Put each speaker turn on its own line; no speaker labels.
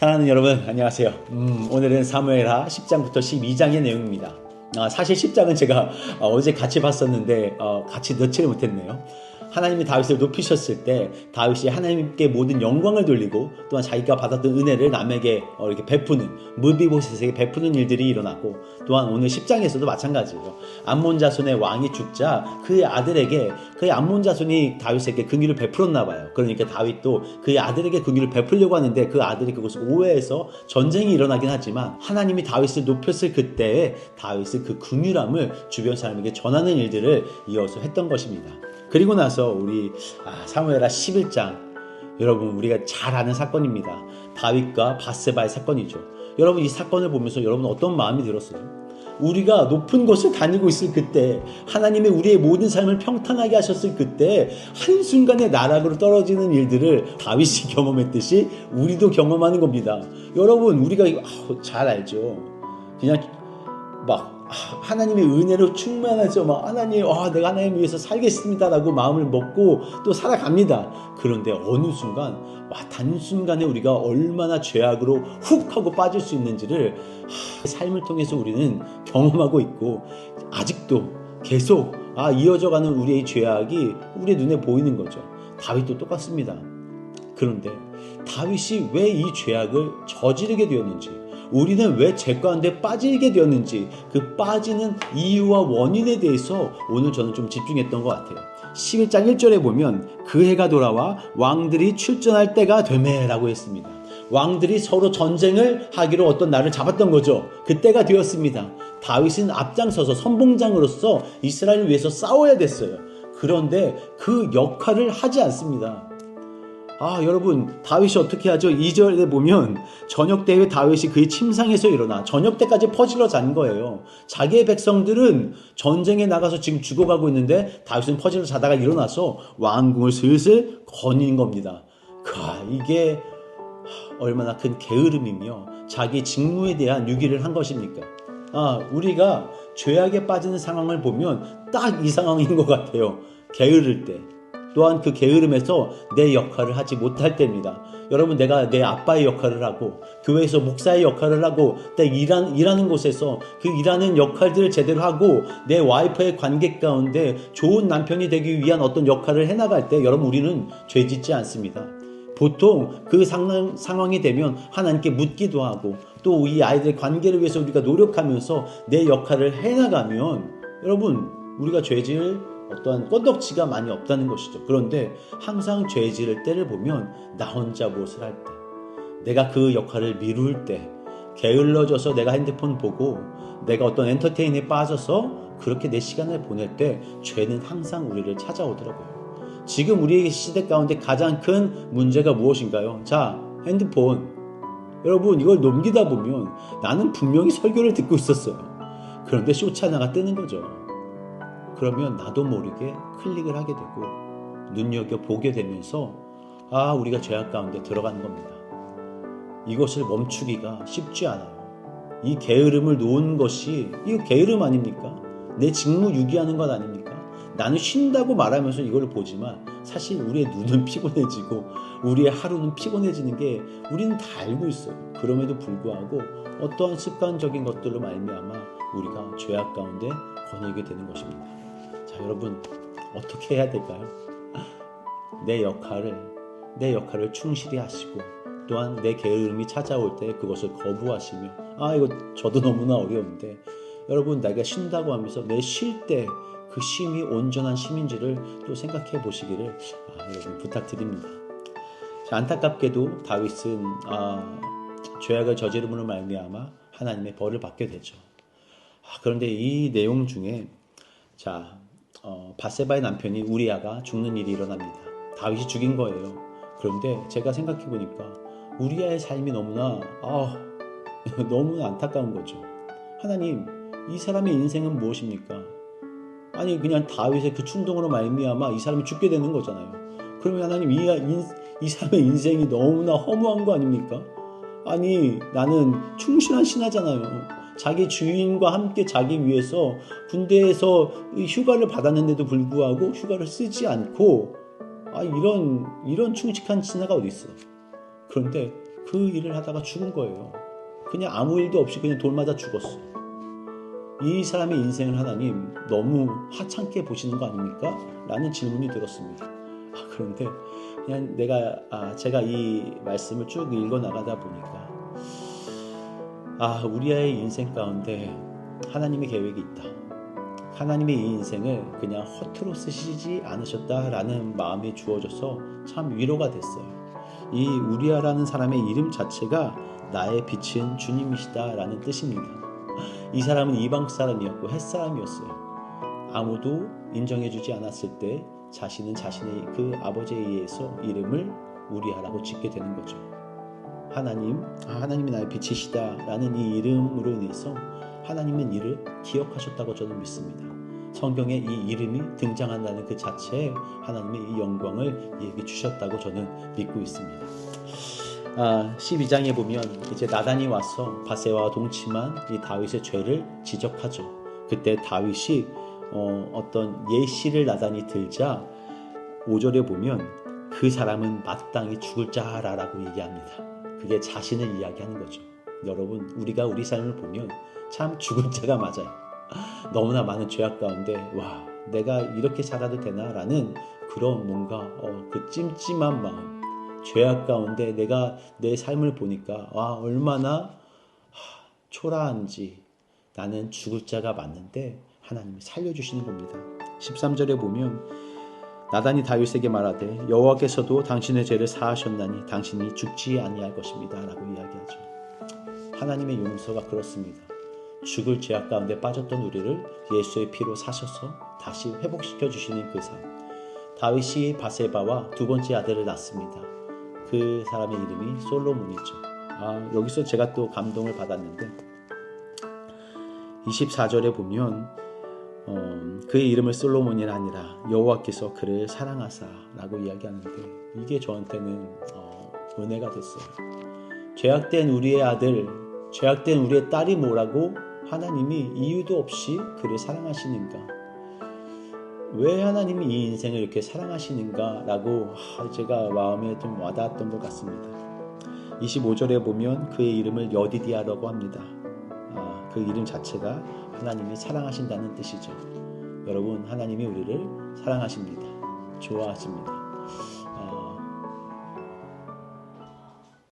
사랑하는 여러분 안녕하세요. 오늘은 사무엘하 10장부터 12장의 내용입니다. 사실 10장은 제가 어제 같이 봤었는데 같이 넣지를 못했네요. 하나님이 다윗을 높이셨을 때 다윗이 하나님께 모든 영광을 돌리고 또한 자기가 받았던 은혜를 남에게 이렇게 베푸는, 무비보셋에게 베푸는 일들이 일어나고, 또한 오늘 10장에서도 마찬가지예요. 암몬 자손의 왕이 죽자 그의 아들에게, 그의 암몬 자손이 다윗에게 긍휼을 베풀었나 봐요. 그러니까 다윗도 그의 아들에게 긍휼을 베풀려고 하는데 그 아들이 그것을 오해해서 전쟁이 일어나긴 하지만, 하나님이 다윗을 높였을 그때에 다윗은 그 긍휼함을 주변 사람에게 전하는 일들을 이어서 했던 것입니다. 그리고 나서 우리 사무엘하 11장, 여러분 우리가 잘 아는 사건입니다. 다윗과 밧세바의 사건이죠. 여러분 이 사건을 보면서 여러분 어떤 마음이 들었어요? 우리가 높은 곳을 다니고 있을 그때, 하나님이 우리의 모든 삶을 평탄하게 하셨을 그때 한순간에 나락으로 떨어지는 일들을 다윗이 경험했듯이 우리도 경험하는 겁니다. 여러분 우리가 잘 알죠. 그냥 막 하나님의 은혜로 충만하죠. 막 하나님, 내가 하나님 위해서 살겠습니다라고 마음을 먹고 또 살아갑니다. 그런데 어느 순간, 단순간에 우리가 얼마나 죄악으로 훅 하고 빠질 수 있는지를 삶을 통해서 우리는 경험하고 있고, 아직도 계속 이어져가는 우리의 죄악이 우리의 눈에 보이는 거죠. 다윗도 똑같습니다. 그런데 다윗이 왜 이 죄악을 저지르게 되었는지, 우리는 왜 죄 가운데 빠지게 되었는지, 그 빠지는 이유와 원인에 대해서 오늘 저는 좀 집중했던 것 같아요. 11장 1절에 보면 그 해가 돌아와 왕들이 출전할 때가 되매라고 했습니다. 왕들이 서로 전쟁을 하기로 어떤 날을 잡았던 거죠. 그때가 되었습니다. 다윗은 앞장서서 선봉장으로서 이스라엘을 위해서 싸워야 됐어요. 그런데 그 역할을 하지 않습니다. 여러분 다윗이 어떻게 하죠? 2절에 보면 저녁 때에 다윗이 그의 침상에서 일어나 저녁 때까지 퍼질러 잔 거예요. 자기의 백성들은 전쟁에 나가서 지금 죽어가고 있는데 다윗은 퍼질러 자다가 일어나서 왕궁을 슬슬 거닌 겁니다. 이게 얼마나 큰 게으름이며 자기 직무에 대한 유기를 한 것입니까? 우리가 죄악에 빠지는 상황을 보면 딱 이 상황인 것 같아요. 게으를 때, 또한 그 게으름에서 내 역할을 하지 못할 때입니다. 여러분, 내가 내 아빠의 역할을 하고 교회에서 목사의 역할을 하고 내 일하는 곳에서 그 일하는 역할들을 제대로 하고 내 와이프의 관계 가운데 좋은 남편이 되기 위한 어떤 역할을 해나갈 때, 여러분 우리는 죄 짓지 않습니다. 보통 그 상황이 되면 하나님께 묻기도 하고, 또 이 아이들의 관계를 위해서 우리가 노력하면서 내 역할을 해나가면, 여러분 우리가 죄 지을 어떠한 건덕지가 많이 없다는 것이죠. 그런데 항상 죄 지을 때를 보면 나 혼자 무엇을 할 때, 내가 그 역할을 미룰 때, 게을러져서 내가 핸드폰 보고 내가 어떤 엔터테인에 빠져서 그렇게 내 시간을 보낼 때 죄는 항상 우리를 찾아오더라고요. 지금 우리의 시대 가운데 가장 큰 문제가 무엇인가요? 핸드폰. 여러분 이걸 넘기다 보면 나는 분명히 설교를 듣고 있었어요. 그런데 쇼츠 하나가 뜨는 거죠. 그러면 나도 모르게 클릭을 하게 되고 눈여겨보게 되면서 우리가 죄악 가운데 들어가는 겁니다. 이것을 멈추기가 쉽지 않아요. 이 게으름을 놓은 것이, 이거 게으름 아닙니까? 내 직무 유기하는 것 아닙니까? 나는 쉰다고 말하면서 이걸 보지만 사실 우리의 눈은 피곤해지고 우리의 하루는 피곤해지는 게 우리는 다 알고 있어요. 그럼에도 불구하고 어떠한 습관적인 것들로 말미암아 우리가 죄악 가운데 거닐게 되는 것입니다. 여러분 어떻게 해야 될까요? 내 역할을 충실히 하시고, 또한 내 게으름이 찾아올 때 그것을 거부하시며, 이거 저도 너무나 어려운데, 여러분 내가 쉰다고 하면서 내 쉴 때 그 쉼이 온전한 쉼인지를 또 생각해 보시기를 여러분 부탁드립니다. 안타깝게도 다윗은 죄악을 저지름으로 말미암아 하나님의 벌을 받게 되죠. 그런데 이 내용 중에 밧세바의 남편이 우리아가 죽는 일이 일어납니다. 다윗이 죽인 거예요. 그런데 제가 생각해 보니까 우리아의 삶이 너무나 안타까운 거죠. 하나님, 이 사람의 인생은 무엇입니까? 그냥 다윗의 그 충동으로 말미암아 이 사람이 죽게 되는 거잖아요. 그러면 하나님, 이 사람의 인생이 너무나 허무한 거 아닙니까? 나는 충실한 신하잖아요. 자기 주인과 함께 자기 위해서 군대에서 휴가를 받았는데도 불구하고 휴가를 쓰지 않고 이런 충직한 신하가 어디 있어? 그런데 그 일을 하다가 죽은 거예요. 그냥 아무 일도 없이 그냥 돌 맞아 죽었어. 이 사람의 인생을 하나님 너무 하찮게 보시는 거 아닙니까? 라는 질문이 들었습니다. 그런데 그냥 제가 이 말씀을 쭉 읽어 나가다 보니까 우리의 인생 가운데 하나님의 계획이 있다. 하나님의 이 인생을 그냥 허투루 쓰시지 않으셨다라는 마음이 주어져서 참 위로가 됐어요. 이 우리아라는 사람의 이름 자체가 나의 빛은 주님이시다라는 뜻입니다. 이 사람은 이방 사람이었고 햇 사람이었어요. 아무도 인정해주지 않았을 때 자신은 자신의 그 아버지에 의해서 이름을 우리아라고 짓게 되는 거죠. 하나님이 나의 빛이시다라는 이 이름으로 인해서 하나님은 이를 기억하셨다고 저는 믿습니다. 성경에 이 이름이 등장한다는 그 자체에 하나님의 이 영광을 이에게 주셨다고 저는 믿고 있습니다. 12장에 보면 이제 나단이 와서 바세바와 동침한 이 다윗의 죄를 지적하죠. 그때 다윗이 어떤 예시를 나단이 들자 5절에 보면 그 사람은 마땅히 죽을 자라라고 얘기합니다. 그게 자신을 이야기하는 거죠. 여러분, 우리가 우리 삶을 보면 참 죽을 자가 맞아요. 너무나 많은 죄악 가운데 내가 이렇게 살아도 되나라는 그런 뭔가 그 찜찜한 마음, 죄악 가운데 내가 내 삶을 보니까 얼마나 초라한지 나는 죽을 자가 맞는데 하나님이 살려주시는 겁니다. 13절에 보면 나단이 다윗에게 말하되 여호와께서도 당신의 죄를 사하셨나니 당신이 죽지 아니할 것입니다 라고 이야기하죠. 하나님의 용서가 그렇습니다. 죽을 죄악 가운데 빠졌던 우리를 예수의 피로 사셔서 다시 회복시켜 주시는 그 삶. 다윗이 바세바와 두 번째 아들을 낳습니다. 그 사람의 이름이 솔로몬이죠. 여기서 제가 또 감동을 받았는데 24절에 보면 그의 이름을 솔로몬이 아니라 여호와께서 그를 사랑하사라고 이야기하는데 이게 저한테는 은혜가 됐어요. 죄악된 우리의 아들, 죄악된 우리의 딸이 뭐라고 하나님이 이유도 없이 그를 사랑하시는가? 왜 하나님이 이 인생을 이렇게 사랑하시는가? 라고 제가 마음에 좀 와닿았던 것 같습니다. 25절에 보면 그의 이름을 여디디아라고 합니다. 그 이름 자체가 하나님이 사랑하신다는 뜻이죠. 여러분, 하나님이 우리를 사랑하십니다. 좋아하십니다.